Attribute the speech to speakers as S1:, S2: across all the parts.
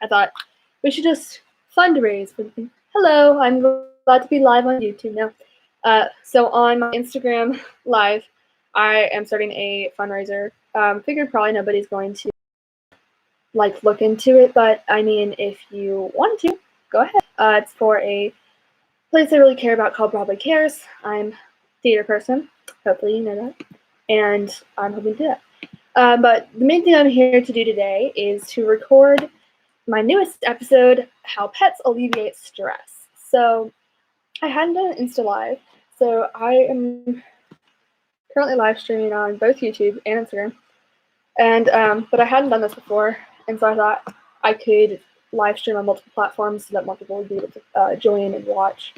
S1: I thought we should just fundraise for the thing. Hello, I'm glad to be live on YouTube now. So on my Instagram live, I am starting a fundraiser. Figured probably nobody's going to look into it, but I mean, if you want to, go ahead. It's for a place I really care about called Probably Cares. I'm a theater person. Hopefully you know that. And I'm hoping to do that. But the main thing I'm here to do today is to record my newest episode, How Pets Alleviate Stress. So I hadn't done an Insta Live, so I am currently live streaming on both YouTube and Instagram. And but I hadn't done this before, and so I thought I could live stream on multiple platforms so that more people would be able to join and watch.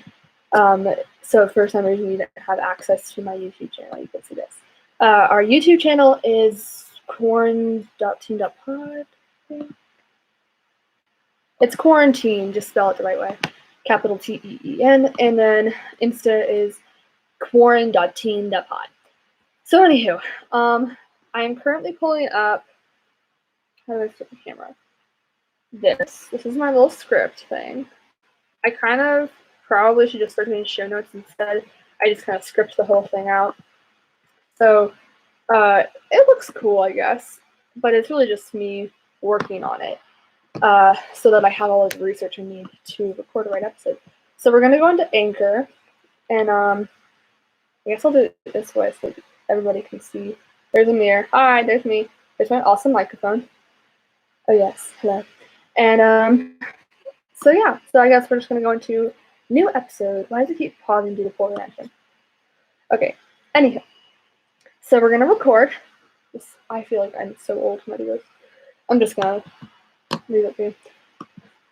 S1: So if for some reason you don't have access to my YouTube channel, you can see this. Our YouTube channel is quaranTEEN.pod. It's quaranTEEN, just spell it the right way. Capital TEEN, and then Insta is quaranTEEN.pod. So anywho, I am currently pulling up, how do I flip the camera? This is my little script thing. I kind of probably should just start doing show notes instead. I just kind of script the whole thing out. So it looks cool, I guess, but it's really just me working on it so that I have all of the research I need to record the right episode. So we're going to go into Anchor, and I guess I'll do it this way so everybody can see. There's a mirror. Hi, there's me. There's my awesome microphone. Oh yes, hello. And so yeah, so I guess we're just going to go into new episode. Why does it keep pausing due to poor connection? Okay, anyhow. So we're going to record. I feel like I'm so old for my videos. I'm just going to leave it for you.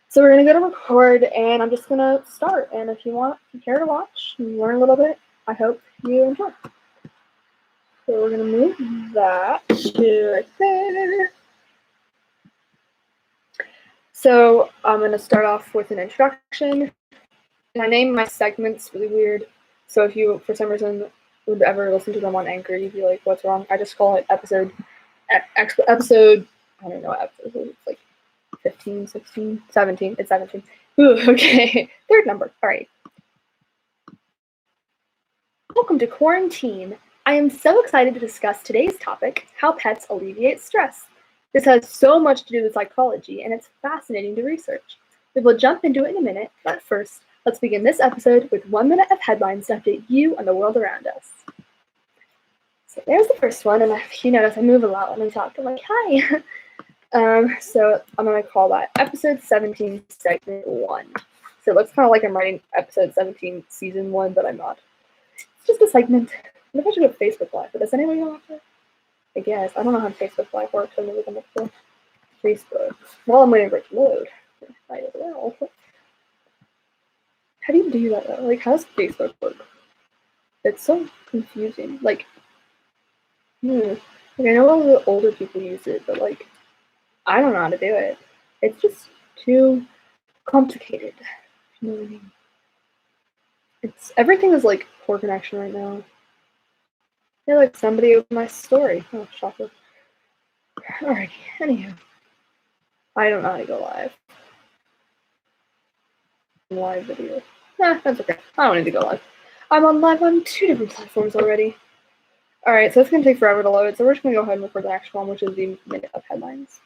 S1: So we're going to go to record, and I'm just going to start. And if you care to watch and learn a little bit, I hope you enjoy. So we're going to move that to right there. So I'm going to start off with an introduction. And I named my segments really weird. So if you, for some reason, would ever listen to them on Anchor, you'd be like, what's wrong? I just call it episode, I don't know what episode, it's like 15, 16, 17, it's 17. Ooh, okay, third number, all right. Welcome to quaranTEEN. I am so excited to discuss today's topic, how pets alleviate stress. This has so much to do with psychology, and it's fascinating to research. We will jump into it in a minute, but first, let's begin this episode with 1 minute of headlines to update you on the world around us. So there's the first one, and if you notice, I move a lot when I talk. I'm like, hi. So I'm going to call that episode 17, segment 1. So it looks kind of like I'm writing episode 17, season 1, but I'm not. It's just a segment. What if I should go Facebook Live? But does anybody know that? I guess. I don't know how Facebook Live works. I've never done it before. Facebook. Well, I'm waiting for it to load. Might as well. How do you do that though? Like, how does Facebook work? It's so confusing. Like I know all the older people use it, but like, I don't know how to do it. It's just too complicated. You know what I mean? Everything is like poor connection right now. Yeah, like somebody opened my story. Oh, shocker. Alrighty, anyhow. I don't know how to go live. Live video. Nah, that's okay. I don't need to go live. I'm on live on 2 different platforms already. Alright, so it's going to take forever to load, so we're just going to go ahead and record the next one, which is the minute of headlines.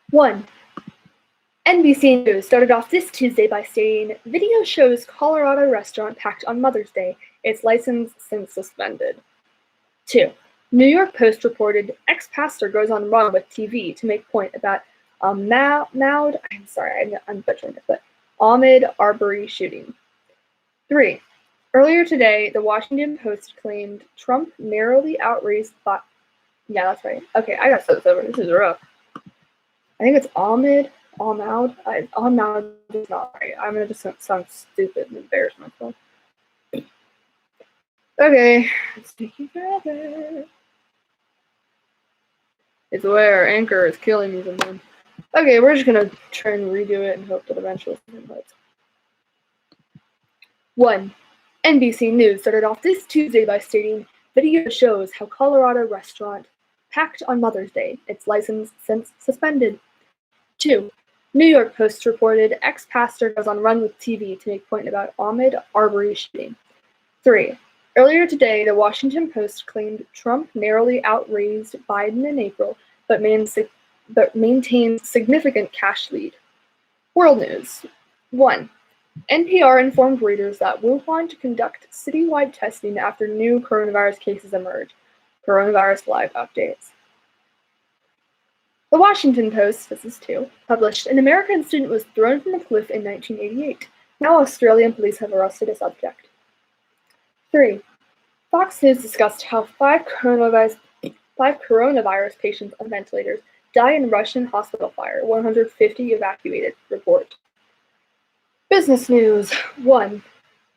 S1: One. NBC News started off this Tuesday by stating, video shows Colorado restaurant packed on Mother's Day, its license since suspended. 2. New York Post reported ex-pastor goes on run with TV to make point about I'm sorry, I'm butchering it, but Ahmaud Arbery shooting. 3. Earlier today, the Washington Post claimed Trump narrowly outraced yeah, that's right. Okay, I got this over. This is rough. I think it's Ahmaud is not right. I'm gonna just sound stupid and embarrass myself. Okay, it's taking forever. It's where Anchor is killing me sometimes. Okay, we're just gonna try and redo it and hope that eventually something hits. 1. NBC News started off this Tuesday by stating, video shows how Colorado restaurant packed on Mother's Day. Its license since suspended. 2. New York Post reported ex-pastor goes on run with TV to make point about Ahmaud Arbery shooting. 3. Earlier today, the Washington Post claimed Trump narrowly outraised Biden in April, but maintains significant cash lead. World news. 1. NPR informed readers that Wuhan to conduct citywide testing after new coronavirus cases emerge. Coronavirus Live updates. The Washington Post, this is 2, published an American student was thrown from a cliff in 1988. Now Australian police have arrested a subject. 3. Fox News discussed how 5 coronavirus patients on ventilators die in Russian hospital fire, 150 evacuated, report. Business news. 1.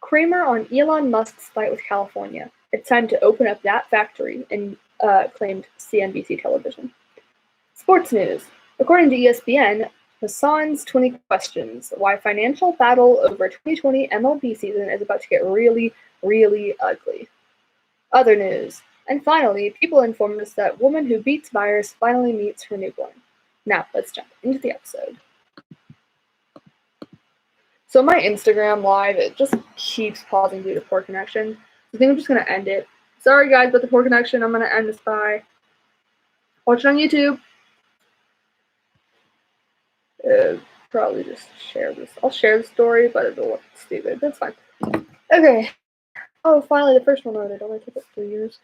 S1: Kramer on Elon Musk's fight with California. It's time to open up that factory, and claimed CNBC television. Sports news. According to ESPN, Hassan's 20 questions why financial battle over 2020 MLB season is about to get really, really ugly. Other news. And finally, People informed us that woman who beats virus finally meets her newborn. Now, let's jump into the episode. So my Instagram live, it just keeps pausing due to poor connection. I think I'm just going to end it. Sorry guys about the poor connection. I'm going to end this by watching on YouTube. Probably just share this. I'll share the story, but it'll look stupid. That's fine. Okay. Oh, finally, the first one loaded. It only took 3 years.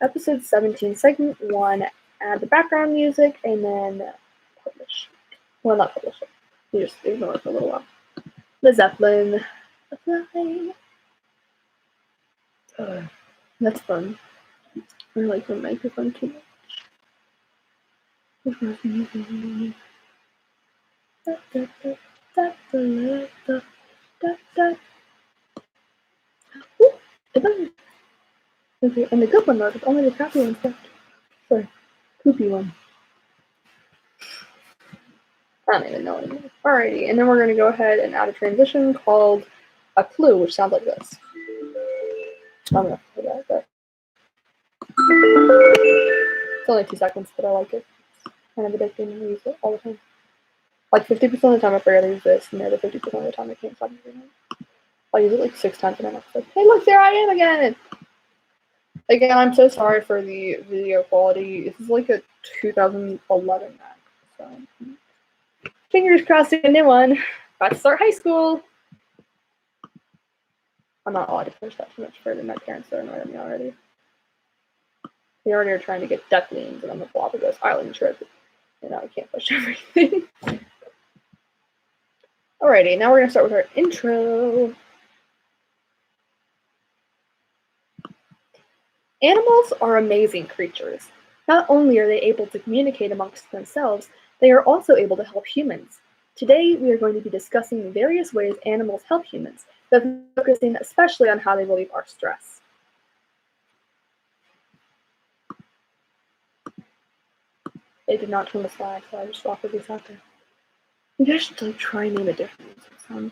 S1: Episode 17, segment 1. Add the background music, and then publish. Well, not publish it. You just ignore it for a little while. The Zeppelin. That's fun. I like the microphone too much. Okay, and the good one, though, is only the crappy one left. Sorry, poopy one. I don't even know anymore. Alrighty, and then we're going to go ahead and add a transition called a clue, which sounds like this. I'm going to play that, but it's only 2 seconds, but I like it. It's kind of addicting, and I use it all the time. Like 50% of the time I forget to use this, and the other 50% of the time I can't stop using it. I'll use it like 6 times in an episode. Hey, look, there I am again! Again, I'm so sorry for the video quality. This is like a 2011 Mac, so fingers crossed a new one. About to start high school. I'm not allowed to push that too much further. My parents are annoyed at me already. They already are trying to get ducklings, and I'm a Galapagos Island trip. And now I can't push everything. Alrighty, now we're going to start with our intro. Animals are amazing creatures. Not only are they able to communicate amongst themselves, they are also able to help humans. Today, we are going to be discussing various ways animals help humans, but focusing especially on how they relieve our stress. They did not turn the slide, so I just offered these out there. Maybe I should like try and name it differently. Is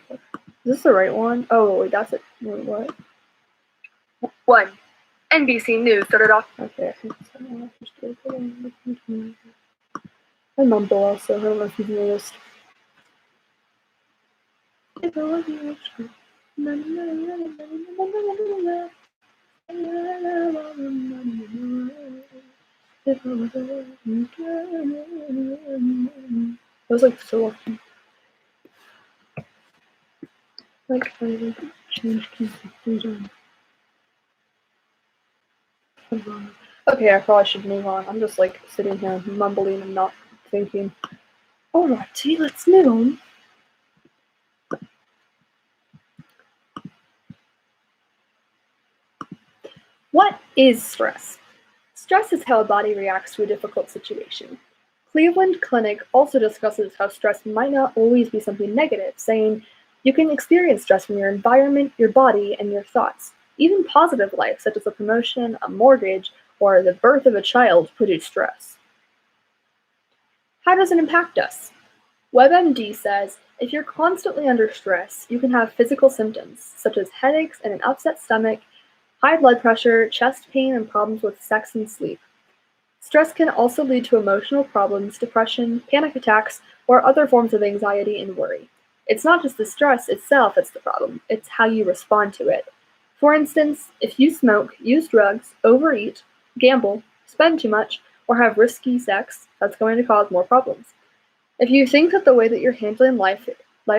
S1: this the right one? Oh, wait, that's it. Wait, what? 1. NBC News started off. Okay, I think that's I mumble also. I don't know if you've noticed. That was like so often. Like I change keys on. Okay, I probably should move on. I'm just like sitting here mumbling and not thinking. Alrighty, let's move on. What is stress? Stress is how a body reacts to a difficult situation. Cleveland Clinic also discusses how stress might not always be something negative, saying, you can experience stress from your environment, your body, and your thoughts. Even positive life, such as a promotion, a mortgage, or the birth of a child, produce stress. How does it impact us? WebMD says, if you're constantly under stress, you can have physical symptoms, such as headaches and an upset stomach, high blood pressure, chest pain, and problems with sex and sleep. Stress can also lead to emotional problems, depression, panic attacks, or other forms of anxiety and worry. It's not just the stress itself that's the problem, it's how you respond to it. For instance, if you smoke, use drugs, overeat, gamble, spend too much, or have risky sex, that's going to cause more problems. If you think that the way that you're handling life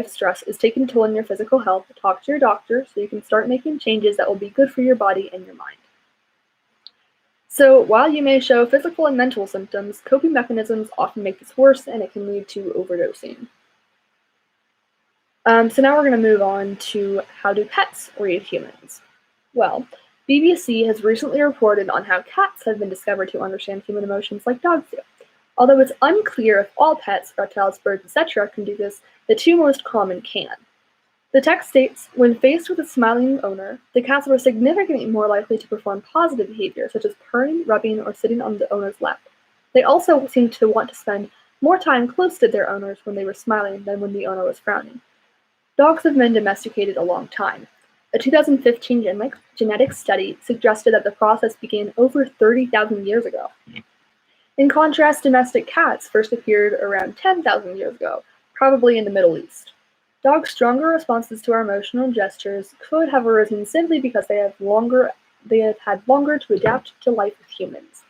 S1: stress is taking a toll on your physical health, talk to your doctor so you can start making changes that will be good for your body and your mind. So while you may show physical and mental symptoms, coping mechanisms often make this worse and it can lead to overdosing. So now we're going to move on to how do pets read humans? Well, BBC has recently reported on how cats have been discovered to understand human emotions like dogs do. Although it's unclear if all pets, reptiles, birds, etc. can do this, the two most common can. The text states, when faced with a smiling owner, the cats were significantly more likely to perform positive behavior, such as purring, rubbing, or sitting on the owner's lap. They also seemed to want to spend more time close to their owners when they were smiling than when the owner was frowning. Dogs have been domesticated a long time. A 2015 genetic study suggested that the process began over 30,000 years ago. In contrast, domestic cats first appeared around 10,000 years ago, probably in the Middle East. Dogs' stronger responses to our emotional gestures could have arisen simply because they have had longer to adapt to life with humans.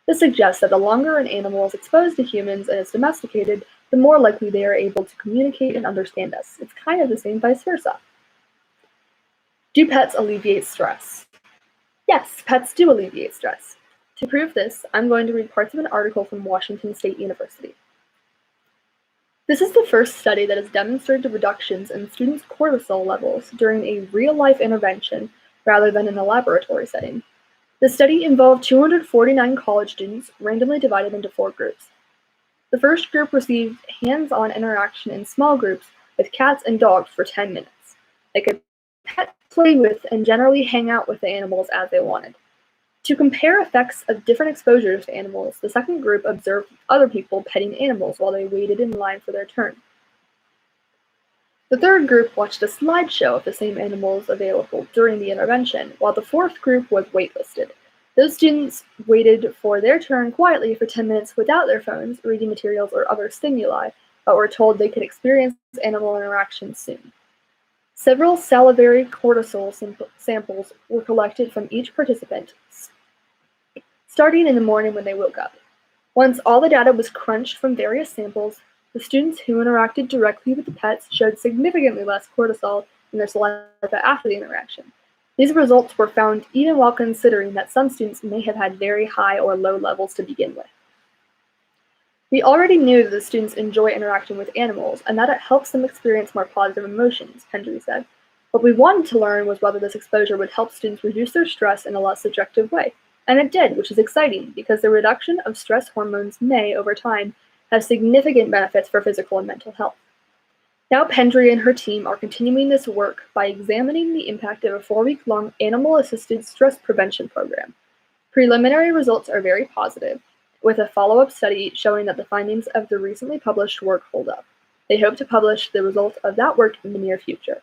S1: This suggests that the longer an animal is exposed to humans and is domesticated, the more likely they are able to communicate and understand us. It's kind of the same vice versa. Do pets alleviate stress? Yes, pets do alleviate stress. To prove this, I'm going to read parts of an article from Washington State University. This is the first study that has demonstrated reductions in students' cortisol levels during a real-life intervention rather than in a laboratory setting. The study involved 249 college students randomly divided into 4 groups. The first group received hands-on interaction in small groups with cats and dogs for 10 minutes. They could pet, play with, and generally hang out with the animals as they wanted. To compare effects of different exposures to animals, the second group observed other people petting animals while they waited in line for their turn. The third group watched a slideshow of the same animals available during the intervention, while the fourth group was waitlisted. Those students waited for their turn quietly for 10 minutes without their phones, reading materials, or other stimuli, but were told they could experience animal interaction soon. Several salivary cortisol samples were collected from each participant, starting in the morning when they woke up. Once all the data was crunched from various samples, the students who interacted directly with the pets showed significantly less cortisol in their saliva after the interaction. These results were found even while considering that some students may have had very high or low levels to begin with. We already knew that the students enjoy interacting with animals and that it helps them experience more positive emotions, Hendry said. What we wanted to learn was whether this exposure would help students reduce their stress in a less subjective way. And it did, which is exciting because the reduction of stress hormones may, over time, have significant benefits for physical and mental health. Now Pendry and her team are continuing this work by examining the impact of a 4-week-long animal-assisted stress prevention program. Preliminary results are very positive, with a follow-up study showing that the findings of the recently published work hold up. They hope to publish the results of that work in the near future.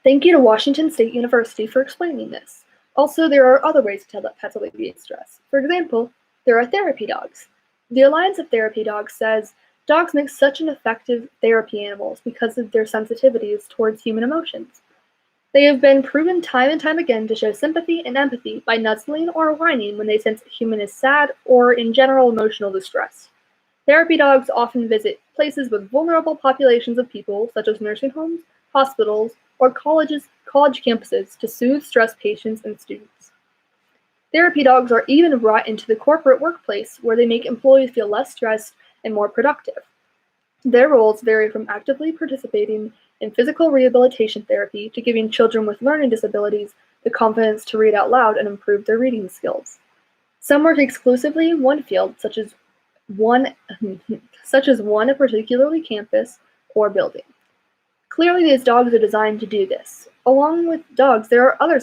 S1: Thank you to Washington State University for explaining this. Also, there are other ways to tell that pets alleviate stress. For example, there are therapy dogs. The Alliance of Therapy Dogs says, dogs make such an effective therapy animals because of their sensitivities towards human emotions. They have been proven time and time again to show sympathy and empathy by nuzzling or whining when they sense a human is sad or in general emotional distress. Therapy dogs often visit places with vulnerable populations of people, such as nursing homes, hospitals, or college campuses to soothe stressed patients and students. Therapy dogs are even brought into the corporate workplace where they make employees feel less stressed and more productive. Their roles vary from actively participating in physical rehabilitation therapy to giving children with learning disabilities the confidence to read out loud and improve their reading skills. Some work exclusively in one field, such as one a particularly campus or building. Clearly, these dogs are designed to do this. Along with dogs, there are other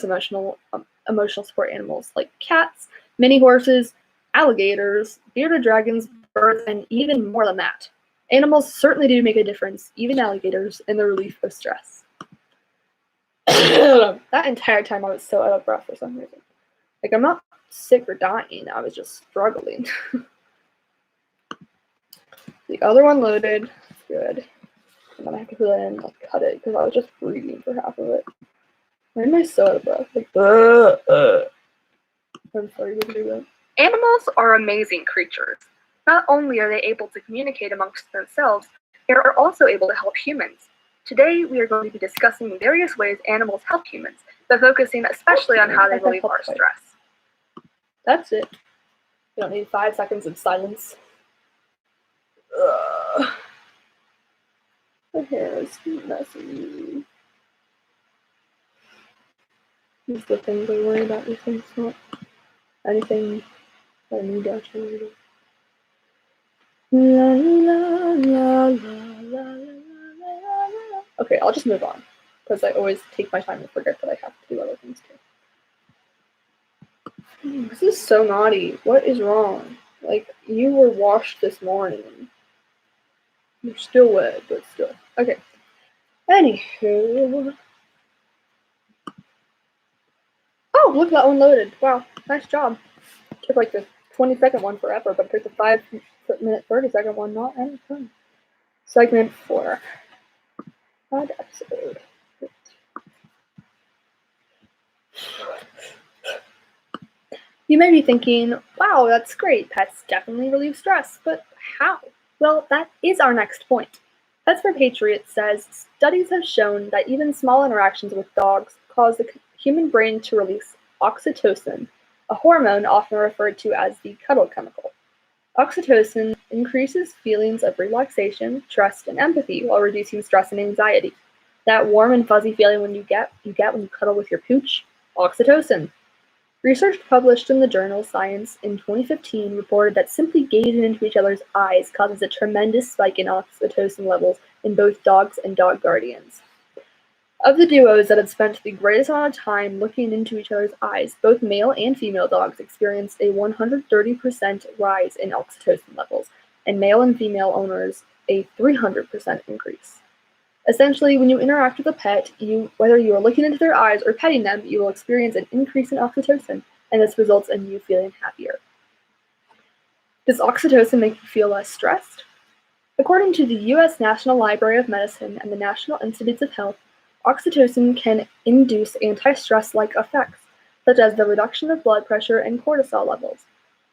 S1: emotional support animals like cats, mini horses, alligators, bearded dragons, birds, and even more than that. Animals certainly do make a difference, even alligators, in the relief of stress. That entire time I was so out of breath for some reason. Like, I'm not sick or dying. I was just struggling. The other one loaded. Good. And then I have to go in and like cut it because I was just breathing for half of it. Why am I so out of breath? Like, I'm sorry to do that.
S2: Animals are amazing creatures. Not only are they able to communicate amongst themselves, they are also able to help humans. Today, we are going to be discussing various ways animals help humans, but focusing especially on how they relieve our stress.
S1: That's it. You don't need 5 seconds of silence. My hair is messy. These are the things I worry about. These things, not anything that I need to actually do. La, la, la, la, la, la. Okay, I'll just move on because I always take my time and forget that I have to do other things too. This is so naughty. What is wrong? Like, you were washed this morning. You're still wet, but still. Okay. Anywho. Oh, look, that one loaded. Wow, nice job. Took like the 20-second one forever, but it took the 5-minute, 30-second one not any time. Segment 4. Odd episode. You may be thinking, wow, that's great. Pets definitely relieve stress, but how? Well, that is our next point. Pets for Patriots says studies have shown that even small interactions with dogs cause the human brain to release oxytocin, a hormone often referred to as the cuddle chemical. Oxytocin increases feelings of relaxation, trust, and empathy while reducing stress and anxiety. That warm and fuzzy feeling when you get when you cuddle with your pooch? Oxytocin. Research published in the journal Science in 2015 reported that simply gazing into each other's eyes causes a tremendous spike in oxytocin levels in both dogs and dog guardians. Of the duos that had spent the greatest amount of time looking into each other's eyes, both male and female dogs experienced a 130% rise in oxytocin levels, and male and female owners a 300% increase. Essentially, when you interact with a pet, whether you are looking into their eyes or petting them, you will experience an increase in oxytocin, and this results in you feeling happier. Does oxytocin make you feel less stressed? According to the U.S. National Library of Medicine and the National Institutes of Health, oxytocin can induce anti-stress-like effects, such as the reduction of blood pressure and cortisol levels.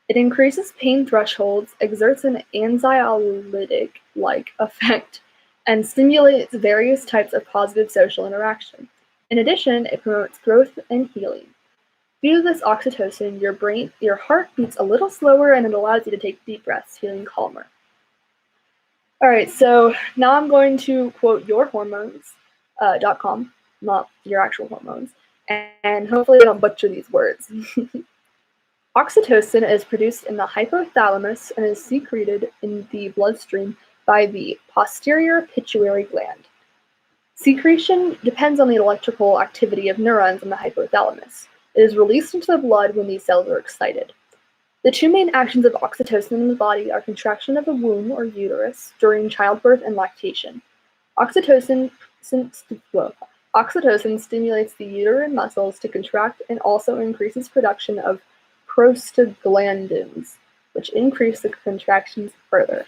S1: It increases pain thresholds, exerts an anxiolytic-like effect, and stimulates various types of positive social interaction. In addition, it promotes growth and healing. Due to this oxytocin, your heart beats a little slower and it allows you to take deep breaths, feeling calmer. Alright, so now I'm going to quote yourhormones.com, not your actual hormones, and hopefully I don't butcher these words. Oxytocin is produced in the hypothalamus and is secreted in the bloodstream by the posterior pituitary gland. Secretion depends on the electrical activity of neurons in the hypothalamus. It is released into the blood when these cells are excited. The two main actions of oxytocin in the body are contraction of the womb or uterus during childbirth and lactation. Oxytocin stimulates the uterine muscles to contract and also increases production of prostaglandins, which increase the contractions further.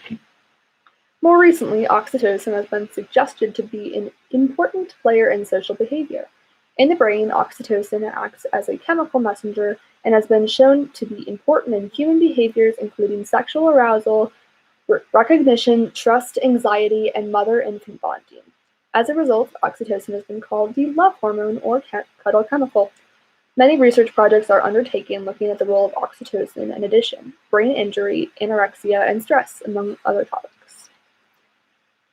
S1: More recently, oxytocin has been suggested to be an important player in social behavior. In the brain, oxytocin acts as a chemical messenger and has been shown to be important in human behaviors including sexual arousal, recognition, trust, anxiety, and mother-infant bonding. As a result, oxytocin has been called the love hormone or cuddle chemical. Many research projects are undertaken looking at the role of oxytocin in addiction, brain injury, anorexia, and stress, among other topics.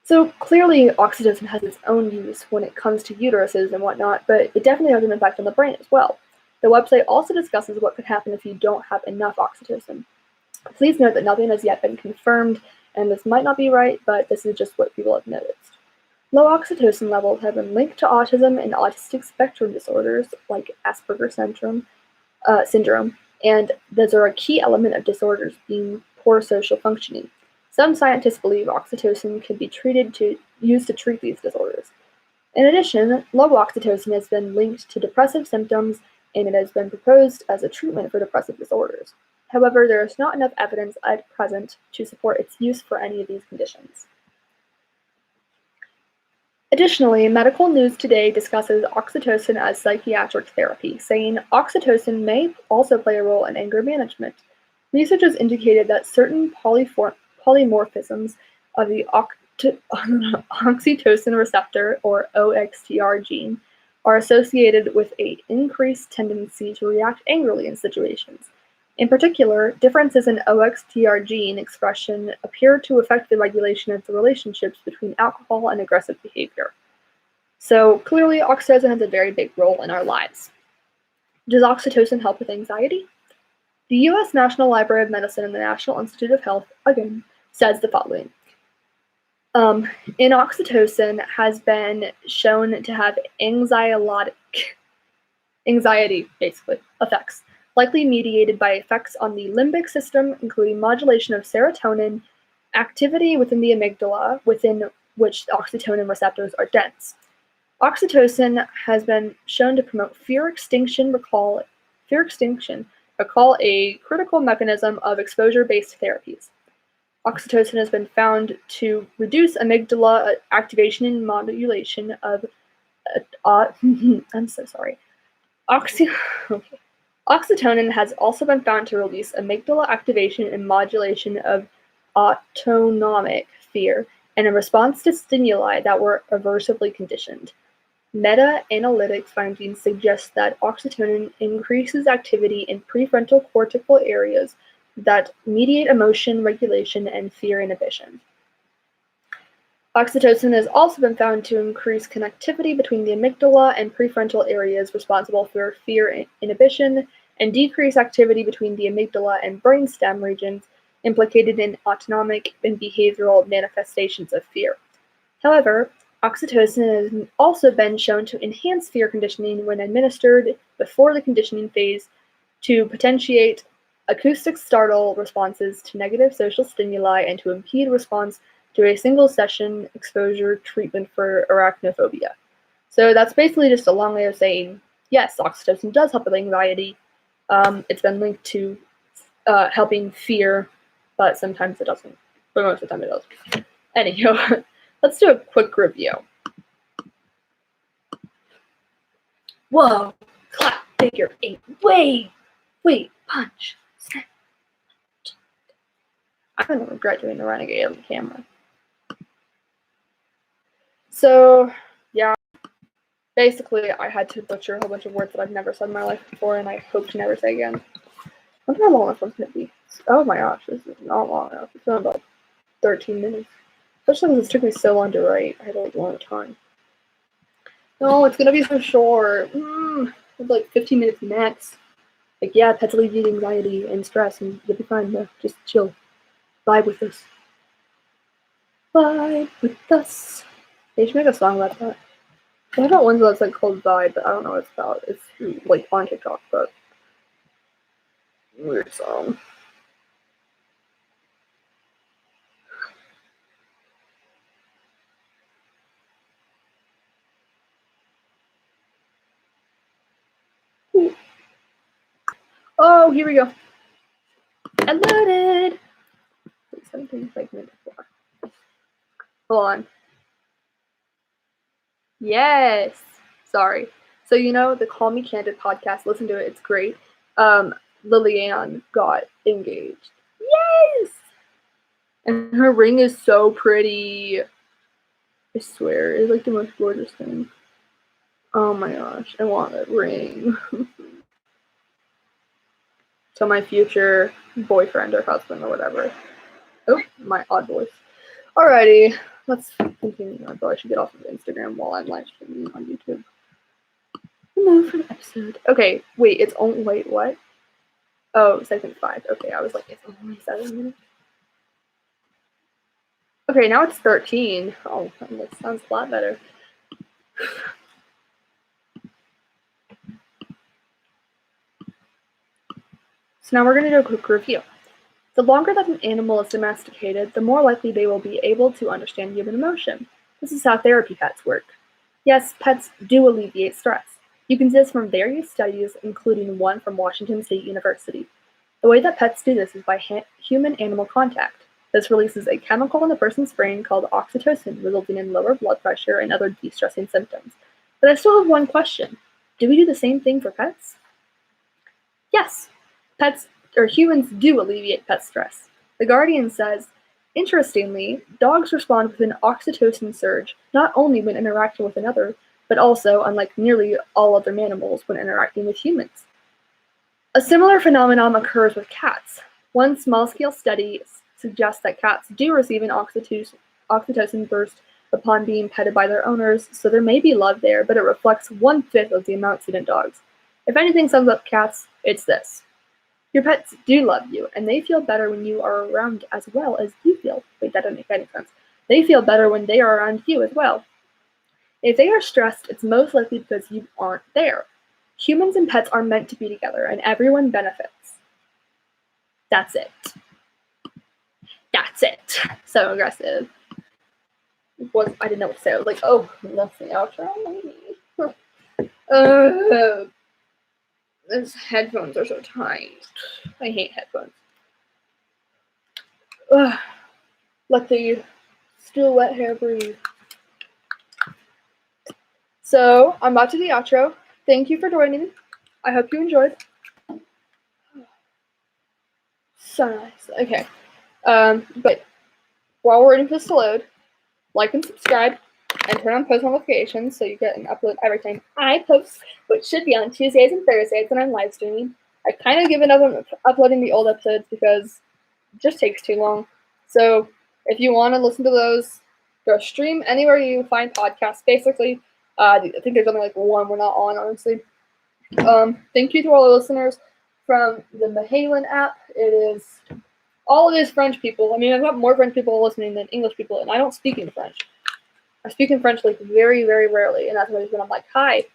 S1: So clearly, oxytocin has its own use when it comes to uteruses and whatnot, but it definitely has an effect on the brain as well. The website also discusses what could happen if you don't have enough oxytocin. Please note that nothing has yet been confirmed, and this might not be right, but this is just what people have noticed. Low oxytocin levels have been linked to autism and autistic spectrum disorders like Asperger's syndrome, and those are a key element of disorders being poor social functioning. Some scientists believe oxytocin can be used to treat these disorders. In addition, low oxytocin has been linked to depressive symptoms and it has been proposed as a treatment for depressive disorders. However, there is not enough evidence at present to support its use for any of these conditions. Additionally, Medical News Today discusses oxytocin as psychiatric therapy, saying oxytocin may also play a role in anger management. Research has indicated that certain polymorphisms of the oxytocin receptor, or OXTR gene, are associated with an increased tendency to react angrily in situations. In particular, differences in OXTR gene expression appear to affect the regulation of the relationships between alcohol and aggressive behavior. So clearly, oxytocin has a very big role in our lives. Does oxytocin help with anxiety? The U.S. National Library of Medicine and the National Institute of Health, again, says the following. Oxytocin has been shown to have anxiety, basically, effects, likely mediated by effects on the limbic system, including modulation of serotonin, activity within the amygdala, within which the oxytocin receptors are dense. Oxytocin has been shown to promote fear extinction, recall a critical mechanism of exposure-based therapies. Oxytocin has been found to reduce amygdala activation and modulation of I'm so sorry. Oxytocin has also been found to release amygdala activation and modulation of autonomic fear and in response to stimuli that were aversively conditioned. Meta-analytic findings suggest that oxytocin increases activity in prefrontal cortical areas that mediate emotion regulation and fear inhibition. Oxytocin has also been found to increase connectivity between the amygdala and prefrontal areas responsible for fear inhibition and decrease activity between the amygdala and brainstem regions implicated in autonomic and behavioral manifestations of fear. However, oxytocin has also been shown to enhance fear conditioning when administered before the conditioning phase to potentiate acoustic startle responses to negative social stimuli and to impede response to a single session exposure treatment for arachnophobia. So that's basically just a long way of saying, yes, oxytocin does help with anxiety. It's been linked to helping fear, but sometimes it doesn't. But most of the time it does. Anywho, let's do a quick review. Whoa, clap, figure 8, wait, punch, snap. I'm gonna regret doing the renegade on the camera. So, yeah, basically I had to butcher a whole bunch of words that I've never said in my life before, and I hope to never say again. I wonder how long this one's gonna be. Oh my gosh, this is not long enough. It's been about 13 minutes. Especially because it took me so long to write. I had a long time. No, it's gonna be so short. It's like 15 minutes max. Like, yeah, pets alleviate anxiety and stress, and you'll be fine. No, just chill. Vibe with us. Vibe with us. They should make a song about that. I have one that's like called Vibe, but I don't know what it's about. It's like on TikTok, but weird song. Ooh. Oh, here we go. Alerted. 17 segment 4. Hold on. Yes. Sorry. So the Call Me Candid podcast. Listen to it. It's great. Lillian got engaged. Yes. And her ring is so pretty. I swear, it's like the most gorgeous thing. Oh my gosh, I want that ring. So my future boyfriend or husband or whatever. Oh, my odd voice. Alrighty, let's continue. I probably should get off of Instagram while I'm live streaming on YouTube. No, for the episode. Okay, wait, it's only, wait, what? Oh, segment 5. Okay, I was like, it's only 7 minutes. Okay, now it's 13. Oh, that sounds a lot better. So now we're going to do a quick review. The longer that an animal is domesticated, the more likely they will be able to understand human emotion. This is how therapy pets work. Yes, pets do alleviate stress. You can see this from various studies, including one from Washington State University. The way that pets do this is by human-animal contact. This releases a chemical in the person's brain called oxytocin, resulting in lower blood pressure and other de-stressing symptoms. But I still have one question. Do we do the same thing for pets? Yes, pets or humans do alleviate pet stress. The Guardian says, interestingly, dogs respond with an oxytocin surge not only when interacting with another, but also, unlike nearly all other mammals, when interacting with humans. A similar phenomenon occurs with cats. One small-scale study suggests that cats do receive an oxytocin burst upon being petted by their owners, so there may be love there, but it reflects 1/5 of the amount seen in dogs. If anything sums up cats, it's this. Your pets do love you, and they feel better when you are around as well as you feel. Wait, that doesn't make any sense. They feel better when they are around you as well. If they are stressed, it's most likely because you aren't there. Humans and pets are meant to be together, and everyone benefits. That's it. That's it. So aggressive. I didn't know what to say. I was like, oh, that's the outro, maybe. These headphones are so tight. I hate headphones. Let the still wet hair breathe. So, I'm about to the outro. Thank you for joining. I hope you enjoyed. So nice. Okay. But while we're waiting for this to load, like and subscribe, and turn on post notifications so you get an upload every time I post, which should be on Tuesdays and Thursdays when I'm live streaming. I've kind of given up on uploading the old episodes because it just takes too long. So if you want to listen to those, go stream anywhere you find podcasts, basically. I think there's only like one we're not on, honestly. Thank you to all the listeners from the Mahalen app. All it is French people. I mean, I've got more French people listening than English people, and I don't speak in French. I speak in French like very, very rarely, and that's when I'm like, hi.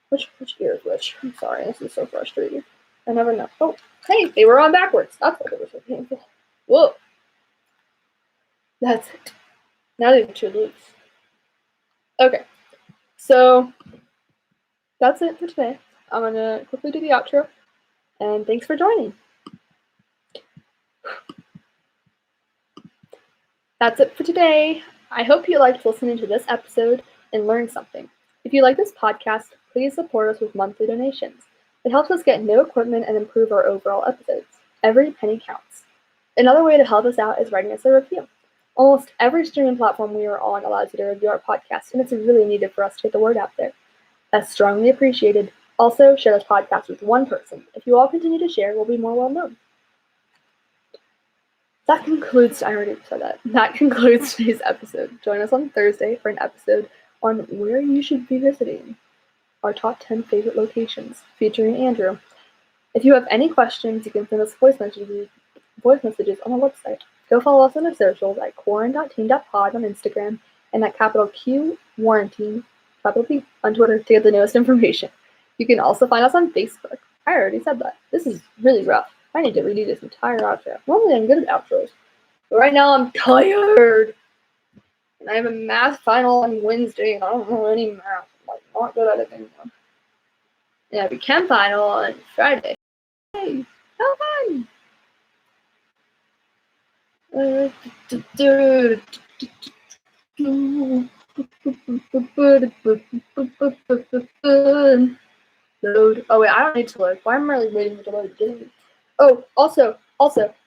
S1: Which ear is which? I'm sorry, this is so frustrating. I never know. Oh, hey, they were on backwards. That's why they were so painful. Whoa. That's it. Now they're too loose. Okay, so that's it for today. I'm gonna quickly do the outro, and thanks for joining. That's it for today. I hope you liked listening to this episode and learned something. If you like this podcast, please support us with monthly donations. It helps us get new equipment and improve our overall episodes. Every penny counts. Another way to help us out is writing us a review. Almost every streaming platform we are on allows you to review our podcast, and it's really needed for us to get the word out there. That's strongly appreciated. Also, share this podcast with one person. If you all continue to share, we'll be more well known. That concludes today's episode. Join us on Thursday for an episode on where you should be visiting, our top 10 favorite locations, featuring Andrew. If you have any questions, you can send us voice messages on our website. Go follow us on our socials at quaranTEEN.pod on Instagram and at capital Q quaranTEEN, capital P, on Twitter to get the newest information. You can also find us on Facebook. I already said that. This is really rough. I need to redo this entire outro. Normally I'm good at outros, but right now I'm tired. And I have a math final on Wednesday, and I don't know any math. I'm like not good at it anymore. And I have a chem final on Friday. Hey, how fun! Load. Oh wait, I don't need to load. Why am I really waiting for the load? Oh, also,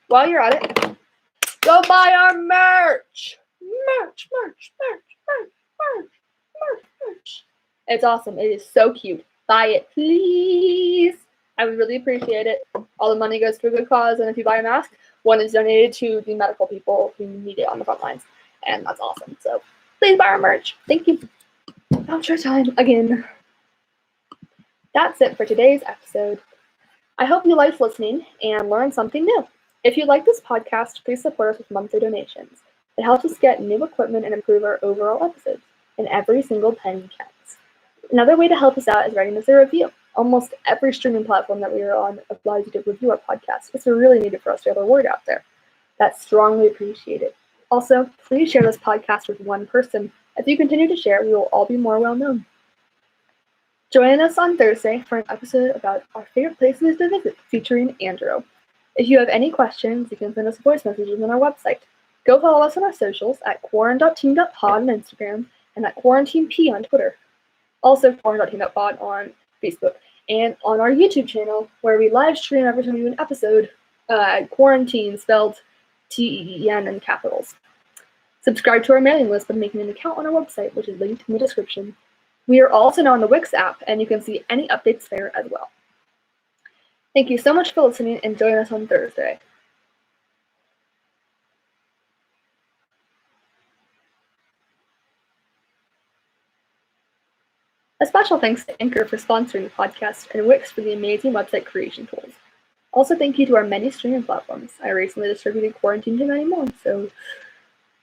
S1: while you're at it, go buy our merch! Merch. It's awesome. It is so cute. Buy it, please. I would really appreciate it. All the money goes to a good cause, and if you buy a mask, one is donated to the medical people who need it on the front lines, and that's awesome. So please buy our merch. Thank you. Outro time again. That's it for today's episode. I hope you liked listening and learned something new. If you like this podcast, please support us with monthly donations. It helps us get new equipment and improve our overall episodes, and every single penny counts. Another way to help us out is writing us a review. Almost every streaming platform that we are on allows you to review our podcast. It's really needed for us to get the word out there. That's strongly appreciated. Also, please share this podcast with one person. If you continue to share, we will all be more well known. Join us on Thursday for an episode about our favorite places to visit featuring Andrew. If you have any questions, you can send us voice messages on our website. Go follow us on our socials at quaranTEEN.pod on Instagram and at quaranTEENP on Twitter. Also quaranTEEN.pod on Facebook and on our YouTube channel where we live stream every time we do an episode at quaranTEEN spelled TEEN in capitals. Subscribe to our mailing list by making an account on our website, which is linked in the description. We are also now on the Wix app, and you can see any updates there as well. Thank you so much for listening, and join us on Thursday. A special thanks to Anchor for sponsoring the podcast and Wix for the amazing website creation tools. Also, thank you to our many streaming platforms. I recently distributed quaranTEEN to many more, so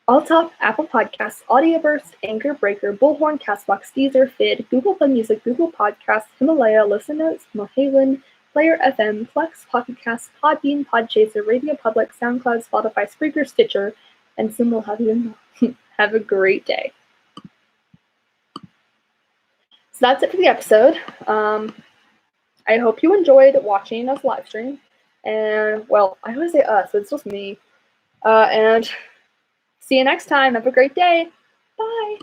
S1: Alltop, Apple Podcasts, Audioverse, Anchor, Breaker, Bullhorn, Castbox, Deezer, Fid, Google Play Music, Google Podcasts, Himalaya, Listen Notes, Mohaven, Player FM, Flex, Pocket Cast, Podbean, Podchaser, Radio Public, SoundCloud, Spotify, Spreaker, Stitcher, and soon we'll have even more. Have a great day. So that's it for the episode. I hope you enjoyed watching us live stream. And, well, I always say us, so it's just me. And see you next time. Have a great day. Bye.